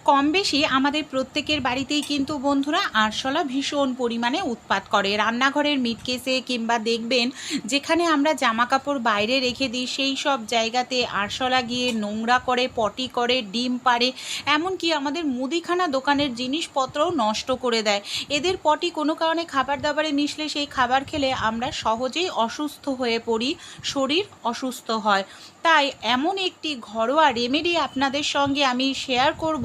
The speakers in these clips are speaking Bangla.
কম বেশি আমাদের প্রত্যেকের বাড়িতেই কিন্তু বন্ধুরা আরশোলা ভীষণ পরিমাণে উৎপাত করে। রান্নাঘরের মিটকেসে কিংবা দেখবেন যেখানে আমরা জামা কাপড় বাইরে রেখে দিই সেই সব জায়গাতে আরশোলা গিয়ে নোংরা করে, পটি করে, ডিম পাড়ে, এমনকি আমাদের মুদিখানা দোকানের জিনিসপত্রও নষ্ট করে দেয়। এদের পটি কোনো কারণে খাবার দাবারে মিশলে সেই খাবার খেলে আমরা সহজেই অসুস্থ হয়ে পড়ি, শরীর অসুস্থ হয়। তাই এমন একটি ঘরোয়া রেমেডি আপনাদের সঙ্গে আমি শেয়ার করব,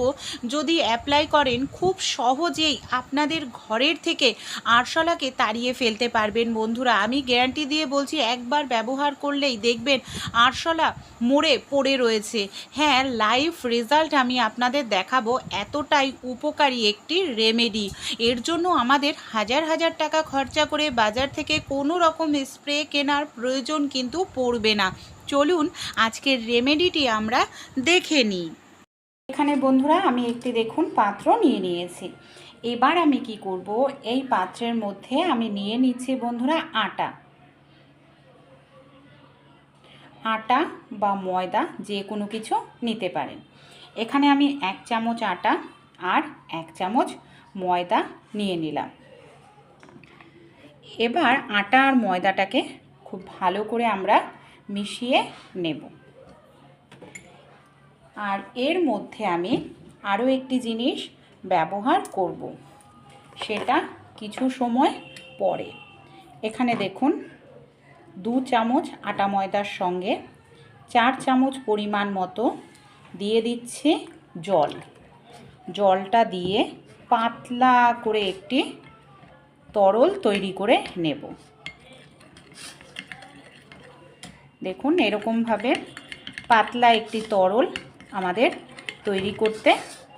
যদি অ্যাপ্লাই করেন খুব সহজেই আপনাদের ঘরের থেকে আরশোলাকে তাড়িয়ে ফেলতে পারবেন বন্ধুরা। আমি গ্যারান্টি দিয়ে বলছি, একবার ব্যবহার করলেই দেখবেন আরশোলা মরে পড়ে রয়েছে। হ্যাঁ, লাইভ রেজাল্ট আমি আপনাদের দেখাবো। এতটাই উপকারী একটি রেমেডি। এর জন্য আমাদের হাজার হাজার টাকা খরচা করে বাজার থেকে কোনো রকম স্প্রে কেনার প্রয়োজন কিন্তু পড়বে না। চলুন আজকের রেমেডিটি আমরা দেখে নিই। এখানে বন্ধুরা আমি একটি দেখুন পাত্র নিয়ে নিয়েছি। এবার আমি কি করব, এই পাত্রের মধ্যে আমি নিয়ে নিচ্ছি বন্ধুরা আটা বা ময়দা, যে কোনো কিছু নিতে পারেন। এখানে আমি 1 চামচ আটা আর 1 চামচ ময়দা নিয়ে নিলাম। এবার আটা আর ময়দাটাকে খুব ভালো করে আমরা মিশিয়ে নেব। আর এর মধ্যে আমি আরও একটি জিনিস ব্যবহার করব, সেটা কিছু সময় পরে। এখানে দেখুন 2 চামচ আটা ময়দার সঙ্গে 4 চামচ পরিমাণ মতো দিয়ে দিচ্ছি জল। জলটা দিয়ে পাতলা করে একটি তরল তৈরি করে নেব। দেখুন এরকমভাবে পাতলা একটি তরল আমাদের তৈরি করতে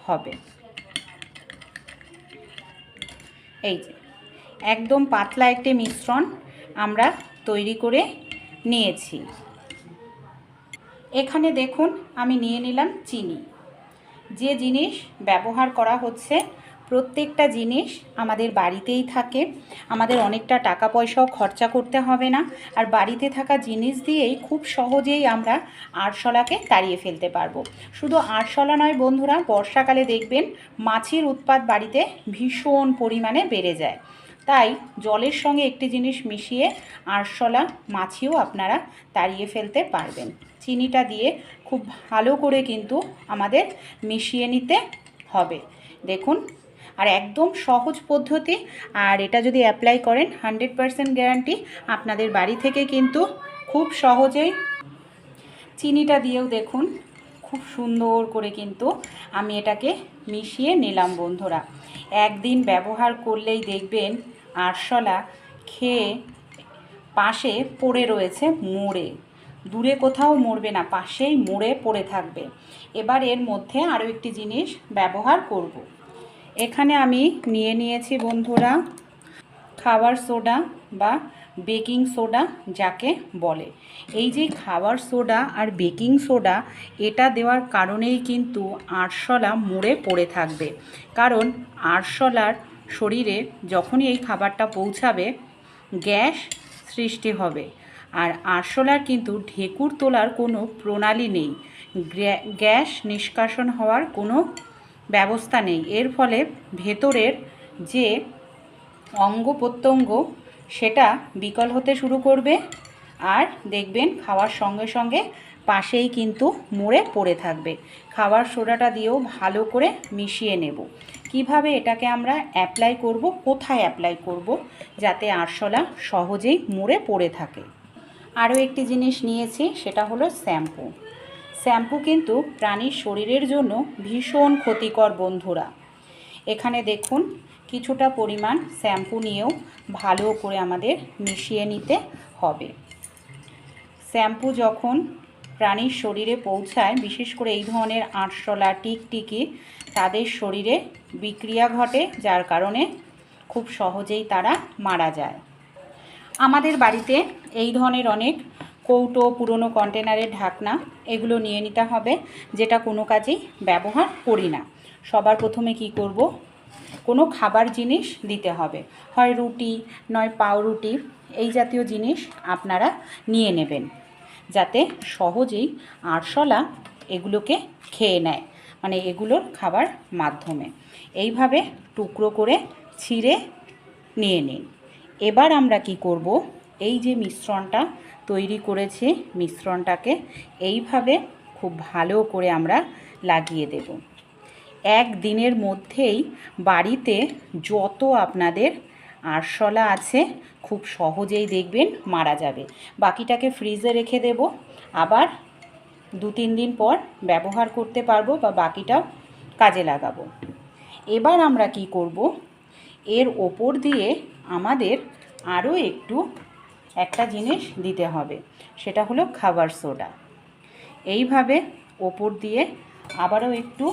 হবে। এই যে একদম পাতলা একটি মিশ্রণ আমরা তৈরি করে নিয়েছি। এখানে দেখুন আমি নিয়ে নিলাম চিনি। যে জিনিস ব্যবহার করা হচ্ছে প্রত্যেকটা জিনিস আমাদের বাড়িতেই থাকে, আমাদের অনেকটা টাকা পয়সাও খরচা করতে হবে না। আর বাড়িতে থাকা জিনিস দিয়েই খুব সহজেই আমরা আরশোলাকে তাড়িয়ে ফেলতে পারবো। শুধু আরশোলা নয় বন্ধুরা, বর্ষাকালে দেখবেন মাছির উৎপাত বাড়িতে ভীষণ পরিমাণে বেড়ে যায়। তাই জলের সঙ্গে একটি জিনিস মিশিয়ে আরশোলা, মাছিও আপনারা তাড়িয়ে ফেলতে পারবেন। চিনিটা দিয়ে খুব ভালো করে কিন্তু আমাদের মিশিয়ে নিতে হবে। দেখুন, আর একদম সহজ পদ্ধতি। আর এটা যদি অ্যাপ্লাই করেন 100% গ্যারান্টি আপনাদের বাড়ি থেকে কিন্তু খুব সহজেই। চিনিটা দিয়েও দেখুন খুব সুন্দর করে কিন্তু আমি এটাকে মিশিয়ে নিলাম বন্ধুরা। একদিন ব্যবহার করলেই দেখবেন আরশোলা খেয়ে পাশে পড়ে রয়েছে মরে, দূরে কোথাও মরবে না, পাশেই মরে পড়ে থাকবে। এবার এর মধ্যে আরও একটি জিনিস ব্যবহার করব। এখানে আমি নিয়ে নিয়েছি বন্ধুরা খাবার সোডা বা বেকিং সোডা যাকে বলে। এই যে খাবার সোডা আর বেকিং সোডা, এটা দেওয়ার কারণেই কিন্তু আরশোলা মরে পড়ে থাকবে। কারণ আরশোলার শরীরে যখনই এই খাবারটা পৌঁছাবে গ্যাস সৃষ্টি হবে। আর আরশোলার কিন্তু ঢেকুর তোলার কোনো প্রণালী নেই, গ্যাস নিষ্কাশন হওয়ার কোনো ব্যবস্থা নেই। এর ফলে ভেতরের যে অঙ্গ প্রত্যঙ্গ সেটা বিকল হতে শুরু করবে, আর দেখবেন খাওয়ার সঙ্গে সঙ্গে পাশেই কিন্তু মরে পড়ে থাকবে। খাবার সোডাটা দিয়েও ভালো করে মিশিয়ে নেব। কিভাবে এটাকে আমরা অ্যাপ্লাই করব, কোথায় অ্যাপ্লাই করব যাতে আরশোলা সহজেই মরে পড়ে থাকে। আরও একটি জিনিস নিয়েছি, সেটা হলো শ্যাম্পু। শ্যাম্পু কিন্তু প্রাণীর শরীরের জন্য ভীষণ ক্ষতিকর বন্ধুরা। এখানে দেখুন কিছুটা পরিমাণ শ্যাম্পু নিয়েও ভালো করে আমাদের মিশিয়ে নিতে হবে। শ্যাম্পু যখন প্রাণীর শরীরে পৌঁছায়, বিশেষ করে এই ধরনের আরশোলা, টিকটিকি, তাদের শরীরে বিক্রিয়া ঘটে, যার কারণে খুব সহজেই তারা মারা যায়। আমাদের বাড়িতে এই ধরনের অনেক কৌটো, পুরনো কন্টেনারের ঢাকনা, এগুলো নিয়ে নিতে হবে, যেটা কোনো কাজেই ব্যবহার করি না। সবার প্রথমে কি করব, কোনো খাবার জিনিস দিতে হবে, হয় রুটি নয় পাউরুটি, এই জাতীয় জিনিস আপনারা নিয়ে নেবেন যাতে সহজেই আরশোলা এগুলোকে খেয়ে নেয়। মানে এগুলোর খাবার মাধ্যমে এইভাবে টুকরো করে ছিঁড়ে নিয়ে নিন। এবার আমরা কি করব, এই যে মিশ্রণটা তৈরি করেছি মিশ্রণটাকে এইভাবে খুব ভালো করে আমরা লাগিয়ে দেব। একদিনের মধ্যেই বাড়িতে যত আপনাদের আরশোলা আছে খুব সহজেই দেখবেন মারা যাবে। বাকিটাকে ফ্রিজে রেখে দেব, আবার 2-3 দিন পর ব্যবহার করতে পারবো বা বাকিটাও কাজে লাগাবো। এবার আমরা কি করব, এর ওপর দিয়ে আমাদের আরও একটা জিনিস দিতে হবে, সেটা হলো খাবার সোডা। এইভাবে ওপর দিয়ে আবারও একটু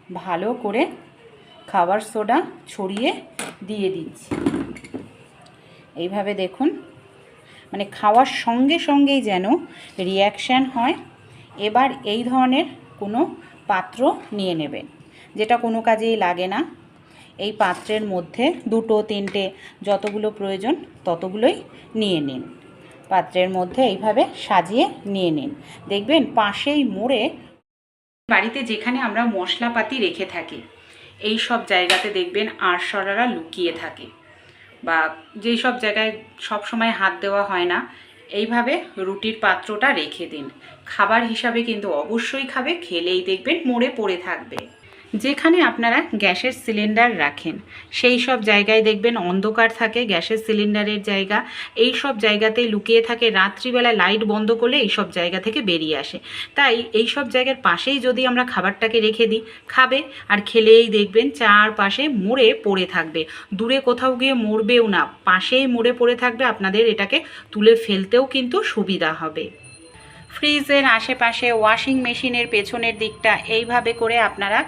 ভালো করে খাবার সোডা ছড়িয়ে দিয়ে দিচ্ছি। এইভাবে দেখুন, মানে খাওয়ার সঙ্গে সঙ্গেই যেন রিয়াকশান হয়। এবার এই ধরনের কোনো পাত্র নিয়ে নেবেন, যেটা কোনো কাজেই লাগে না। এই পাত্রের মধ্যে 2-3টে যতগুলো প্রয়োজন ততগুলোই নিয়ে নিন। পাত্রের মধ্যে এইভাবে সাজিয়ে নিয়ে নিন। দেখবেন পাশেই মোড়ে বাড়িতে যেখানে আমরা মশলাপাতি রেখে থাকি এই সব জায়গাতে দেখবেন আরশোলারা লুকিয়ে থাকে, বা যেই সব জায়গায় সব সময় হাত দেওয়া হয় না, এইভাবে রুটির পাত্রটা রেখে দিন। খাবার হিসাবে কিন্তু অবশ্যই খাবে, খেলেই দেখবেন মরে পড়ে থাকবে। যেখানে আপনারা গ্যাসের সিলিন্ডার রাখেন সেই সব জায়গায় দেখবেন অন্ধকার থাকে, গ্যাসের সিলিন্ডারের জায়গা এই সব জায়গাতেই লুকিয়ে থাকে। রাত্রিবেলা লাইট বন্ধ করলে এই সব জায়গা থেকে বেরিয়ে আসে। তাই এই সব জায়গার পাশেই যদি আমরা খাবারটাকে রেখে দিই, খাবে আর খেলেই দেখবেন চারপাশে মরে পড়ে থাকবে। দূরে কোথাও গিয়ে মরবেও না, পাশেই মরে পড়ে থাকবে। আপনাদের এটাকে তুলে ফেলতেও কিন্তু সুবিধা হবে। ফ্রিজের আশেপাশে, ওয়াশিং মেশিনের পেছনের দিকটা এইভাবে করে আপনারা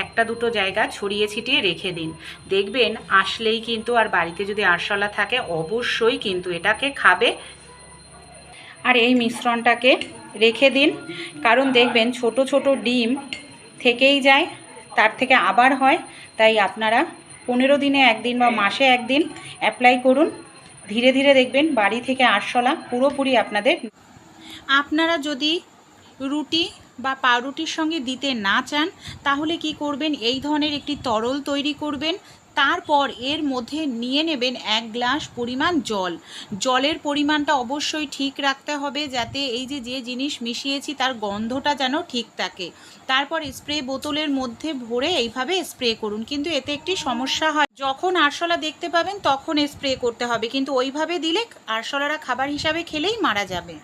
1-2 জায়গা ছড়িয়ে ছিটিয়ে রেখে দিন। দেখবেন আসলেই কিন্তু, আর বাড়িতে যদি আরশোলা থাকে অবশ্যই কিন্তু এটাকে খাবে। আর এই মিশ্রণটাকে রেখে দিন, কারণ দেখবেন ছোট ছোট ডিম থেকেই যায়, তার থেকে আবার হয়। তাই আপনারা 15 দিনে একদিন বা মাসে একদিন অ্যাপ্লাই করুন। ধীরে ধীরে দেখবেন বাড়ি থেকে আরশোলা পুরোপুরি আপনারা যদি রুটি বা পাউরুটির সঙ্গে দিতে না চান তাহলে কি করবেন, এই ধরনের একটি তরল তৈরি করবেন। তারপর এর মধ্যে নিয়ে নেবেন 1 গ্লাস পরিমাণ জল। জলের পরিমাণটা অবশ্যই ঠিক রাখতে হবে, যাতে এই যে জিনিস মিশিয়েছি তার গন্ধটা যেন ঠিক থাকে। তারপর স্প্রে বোতলের মধ্যে ভরে এইভাবে স্প্রে করুন। কিন্তু এতে একটি সমস্যা হয়, যখন আরশোলা দেখতে পাবেন তখন স্প্রে করতে হবে, কিন্তু ওইভাবে দিলে আরশোলারা খাবার হিসাবে খেলেই মারা যাবে।